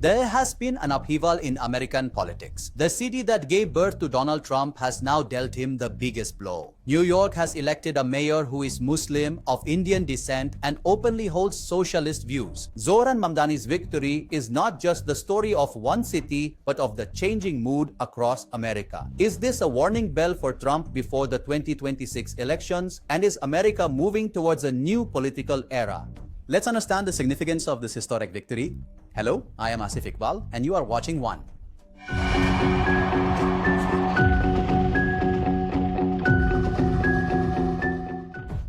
There has been an upheaval in American politics. The city that gave birth to Donald Trump has now dealt him the biggest blow. New York has elected a mayor who is Muslim, of Indian descent, and openly holds socialist views. Zohran Mamdani's victory is not just the story of one city, but of the changing mood across America. Is this a warning bell for Trump before the 2026 elections? And is America moving towards a new political era? Let's understand the significance of this historic victory. Hello, I am Asif Iqbal and you are watching One.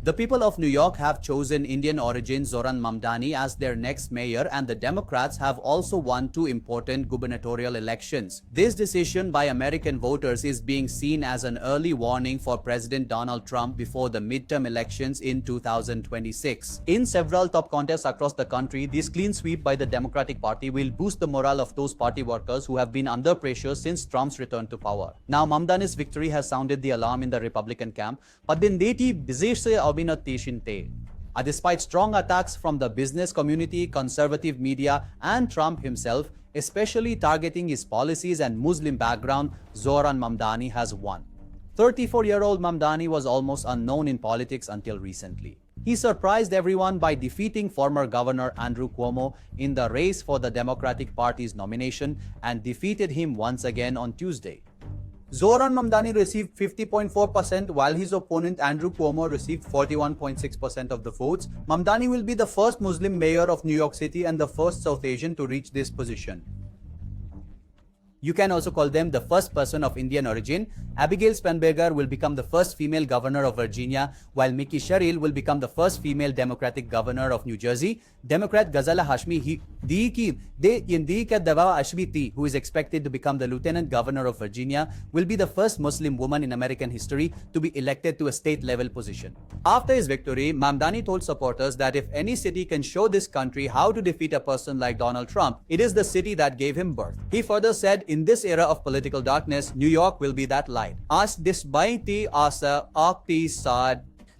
The people of New York have chosen Indian-origin Zohraan Mamdani as their next mayor, and the Democrats have also won two important gubernatorial elections. This decision by American voters is being seen as an early warning for President Donald Trump before the midterm elections in 2026. In several top contests across the country, this clean sweep by the Democratic Party will boost the morale of those party workers who have been under pressure since Trump's return to power. Now, Mamdani's victory has sounded the alarm in the Republican camp, but despite strong attacks from the business community, conservative media, and Trump himself, especially targeting his policies and Muslim background, Zohran Mamdani has won. 34-year-old Mamdani was almost unknown in politics until recently. He surprised everyone by defeating former Governor Andrew Cuomo in the race for the Democratic Party's nomination and defeated him once again on Tuesday. Zohran Mamdani received 50.4% while his opponent Andrew Cuomo received 41.6% of the votes. Mamdani will be the first Muslim mayor of New York City and the first South Asian to reach this position. You can also call them the first person of Indian origin. Abigail Spanberger will become the first female governor of Virginia, while Mickey Sherrill will become the first female Democratic governor of New Jersey. Democrat Ghazala Hashmi Ashbiti, who is expected to become the lieutenant governor of Virginia, will be the first Muslim woman in American history to be elected to a state-level position. After his victory, Mamdani told supporters that if any city can show this country how to defeat a person like Donald Trump, it is the city that gave him birth. He further said, in this era of political darkness, New York will be that light.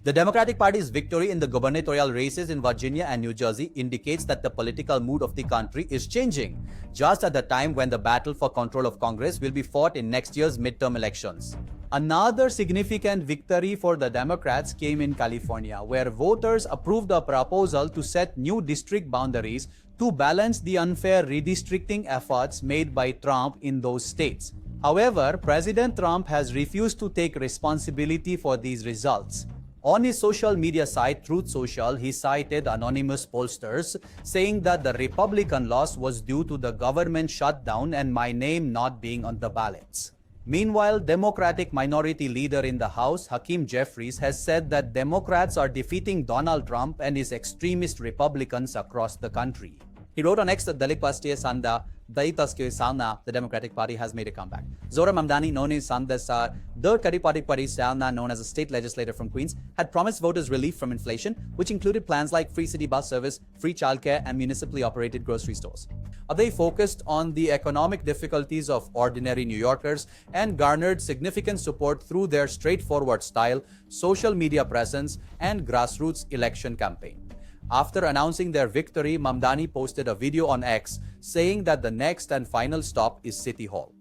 The Democratic Party's victory in the gubernatorial races in Virginia and New Jersey indicates that the political mood of the country is changing, just at the time when the battle for control of Congress will be fought in next year's midterm elections. Another significant victory for the Democrats came in California, where voters approved a proposal to set new district boundaries to balance the unfair redistricting efforts made by Trump in those states. However, President Trump has refused to take responsibility for these results. On his social media site, Truth Social, he cited anonymous pollsters, saying that the Republican loss was due to the government shutdown and my name not being on the ballots. Meanwhile, Democratic Minority Leader in the House, Hakeem Jeffries, has said that Democrats are defeating Donald Trump and his extremist Republicans across the country. He wrote on X that the Democratic Party has made a comeback. Zohran Mamdani, known as Sandesar, the Democratic Party Salna, known as a state legislator from Queens, had promised voters relief from inflation, which included plans like free city bus service, free childcare, and municipally operated grocery stores. They focused on the economic difficulties of ordinary New Yorkers and garnered significant support through their straightforward style, social media presence, and grassroots election campaign. After announcing their victory, Mamdani posted a video on X saying that the next and final stop is City Hall.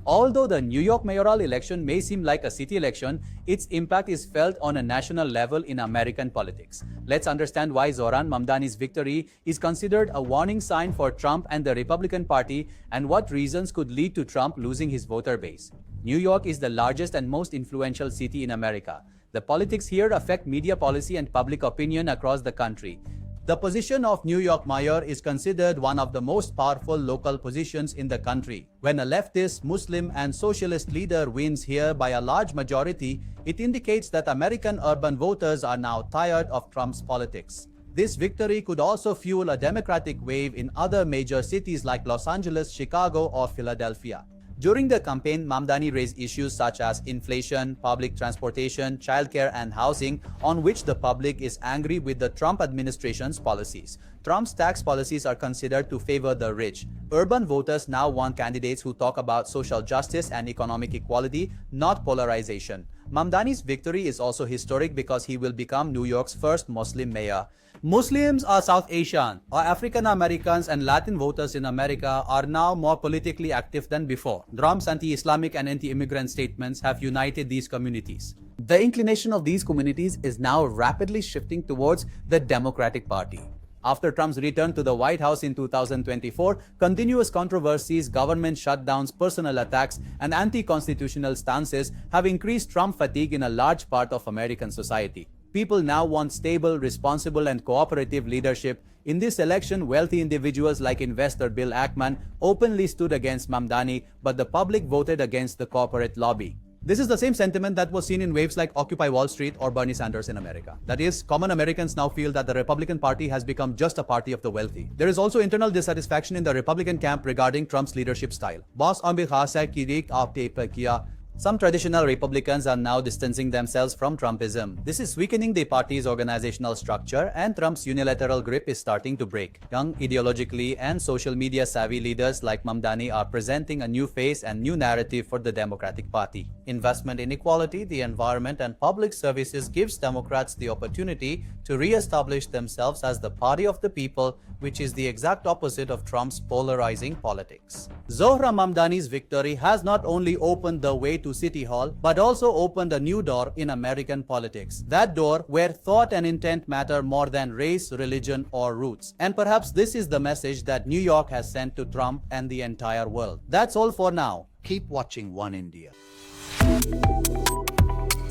Although the New York mayoral election may seem like a city election, its impact is felt on a national level in American politics. Let's understand why Zohran Mamdani's victory is considered a warning sign for Trump and the Republican Party, and what reasons could lead to Trump losing his voter base. New York is the largest and most influential city in America. The politics here affect media policy and public opinion across the country. The position of New York mayor is considered one of the most powerful local positions in the country. When a leftist, Muslim, and socialist leader wins here by a large majority, it indicates that American urban voters are now tired of Trump's politics. This victory could also fuel a Democratic wave in other major cities like Los Angeles, Chicago, or Philadelphia. During the campaign, Mamdani raised issues such as inflation, public transportation, childcare, and housing, on which the public is angry with the Trump administration's policies. Trump's tax policies are considered to favor the rich. Urban voters now want candidates who talk about social justice and economic equality, not polarization. Mamdani's victory is also historic because he will become New York's first Muslim mayor. Muslims or South Asian or African Americans and Latin voters in America are now more politically active than before. Trump's anti-Islamic and anti-immigrant statements have united these communities. The inclination of these communities is now rapidly shifting towards the Democratic Party. After Trump's return to the White House in 2024, continuous controversies, government shutdowns, personal attacks, and anti-constitutional stances have increased Trump fatigue in a large part of American society. People now want stable, responsible, and cooperative leadership. In this election, wealthy individuals like investor Bill Ackman openly stood against Mamdani, but the public voted against the corporate lobby. This is the same sentiment that was seen in waves like Occupy Wall Street or Bernie Sanders in America. That is, common Americans now feel that the Republican Party has become just a party of the wealthy. There is also internal dissatisfaction in the Republican camp regarding Trump's leadership style. Boss Ambi Khasa Kirik Aapte Kiya. Some traditional Republicans are now distancing themselves from Trumpism. This is weakening the party's organizational structure, and Trump's unilateral grip is starting to break. Young, ideologically and social media savvy leaders like Mamdani are presenting a new face and new narrative for the Democratic Party. Investment in equality, the environment, and public services gives Democrats the opportunity to re-establish themselves as the party of the people, which is the exact opposite of Trump's polarizing politics. Zohran Mamdani's victory has not only opened the way to City Hall, but also opened a new door in American politics. That door where thought and intent matter more than race, religion, or roots. And perhaps this is the message that New York has sent to Trump and the entire world. That's all for now. Keep watching One India.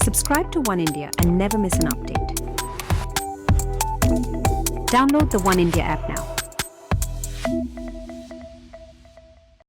Subscribe to One India and never miss an update. Download the One India app now.